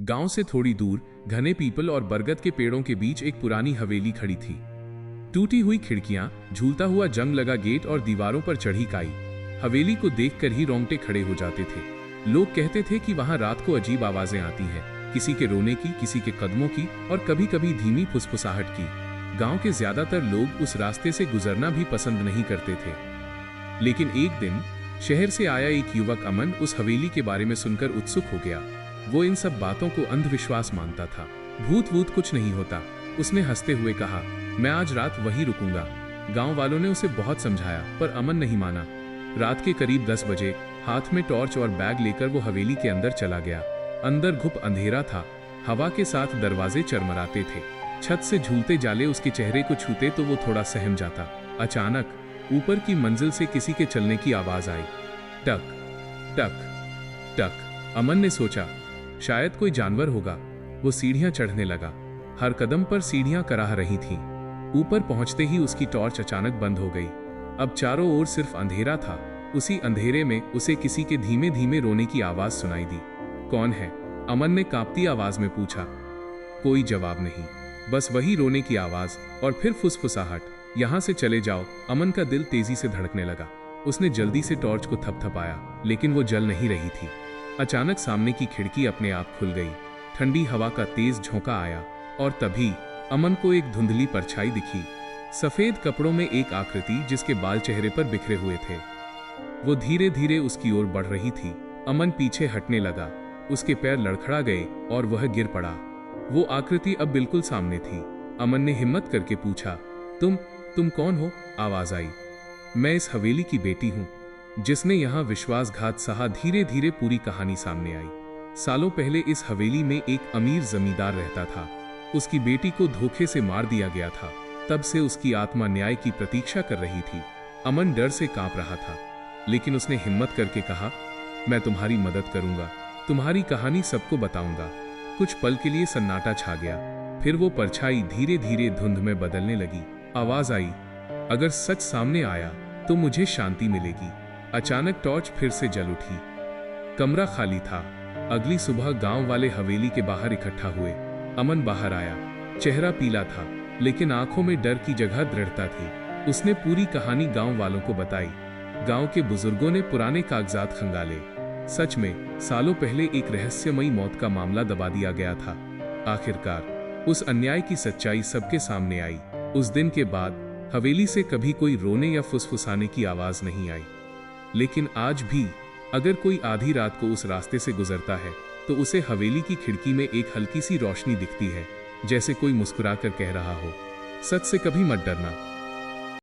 गांव से थोड़ी दूर घने पीपल और बरगद के पेड़ों के बीच एक पुरानी हवेली खड़ी थी। टूटी हुई खिड़कियां, झूलता हुआ जंग लगा गेट और दीवारों पर चढ़ी काई हवेली को देखकर ही रोंगटे खड़े हो जाते थे। लोग कहते थे कि वहां रात को अजीब आवाजें आती हैं, किसी के रोने की, किसी के कदमों की और कभी कभी धीमी फुसफुसाहट की। गांव के ज्यादातर लोग उस रास्ते से गुजरना भी पसंद नहीं करते थे। लेकिन एक दिन शहर से आया एक युवक अमन उस हवेली के बारे में सुनकर उत्सुक हो गया। वो इन सब बातों को अंधविश्वास मानता था। भूत वूत कुछ नहीं होता, उसने हंसते हुए कहा। मैं आज रात वहीं रुकूंगा। गांव वालों ने उसे बहुत समझाया पर अमन नहीं माना। रात के करीब 10 बजे हाथ में टॉर्च और बैग लेकर वो हवेली के अंदर चला गया। अंदर घुप अंधेरा था, हवा के साथ दरवाजे चरमराते थे। छत से झूलते जाले उसके चेहरे को छूते तो वो थोड़ा सहम जाता। अचानक ऊपर की मंजिल से किसी के चलने की आवाज आई। टक टक टक। अमन ने सोचा शायद कोई जानवर होगा। वो सीढ़ियां चढ़ने लगा। हर कदम पर सीढ़ियां कराह रही थीं। ऊपर पहुंचते ही उसकी टॉर्च अचानक बंद हो गई। अब चारों ओर सिर्फ अंधेरा था। उसी अंधेरे में उसे किसी के धीमे धीमे रोने की आवाज सुनाई दी। कौन है? अमन ने कांपती आवाज में पूछा। कोई जवाब नहीं, बस वही रोने की आवाज और फिर फुसफुसाहट। यहां से चले जाओ। अमन का दिल तेजी से धड़कने लगा। उसने जल्दी से टॉर्च को थपथपाया, लेकिन वो जल नहीं रही थी। अचानक सामने की खिड़की अपने आप खुल गई। ठंडी हवा का तेज झोंका आया और तभी अमन को एक धुंधली परछाई दिखी। सफेद कपड़ों में एक आकृति जिसके बाल चेहरे पर बिखरे हुए थे। वो धीरे धीरे उसकी ओर बढ़ रही थी। अमन पीछे हटने लगा। उसके पैर लड़खड़ा गए और वह गिर पड़ा। वो आकृति अब बिल्कुल सामने थी। अमन ने हिम्मत करके पूछा, तुम कौन हो? आवाज आई। मैं इस हवेली की बेटी हूं, जिसने यहां विश्वासघात सहा। धीरे धीरे पूरी कहानी सामने आई। सालों पहले इस हवेली में एक अमीर जमींदार रहता था। उसकी बेटी को धोखे से मार दिया गया था। तब से उसकी आत्मा न्याय की प्रतीक्षा कर रही थी। अमन डर से कांप रहा था, लेकिन उसने हिम्मत करके कहा, मैं तुम्हारी मदद करूंगा, तुम्हारी कहानी सबको बताऊंगा। कुछ पल के लिए सन्नाटा छा गया। फिर वो परछाई धीरे धीरे धुंध में बदलने लगी। आवाज आई, अगर सच सामने आया तो मुझे शांति मिलेगी। अचानक टॉर्च फिर से जल उठी। कमरा खाली था। अगली सुबह गांव वाले हवेली के बाहर इकट्ठा हुए। अमन बाहर आया। चेहरा पीला था, लेकिन आंखों में डर की जगह दृढ़ता थी। उसने पूरी कहानी गांव वालों को बताई। गांव के बुजुर्गों ने पुराने कागजात खंगाले। सच में सालों पहले एक रहस्यमयी मौत का मामला दबा दिया गया था। आखिरकार उस अन्याय की सच्चाई सबके सामने आई। उस दिन के बाद हवेली से कभी कोई रोने या फुसफुसाने की आवाज नहीं आई। लेकिन आज भी अगर कोई आधी रात को उस रास्ते से गुजरता है तो उसे हवेली की खिड़की में एक हल्की सी रोशनी दिखती है, जैसे कोई मुस्कुराकर कह रहा हो, सच से कभी मत डरना।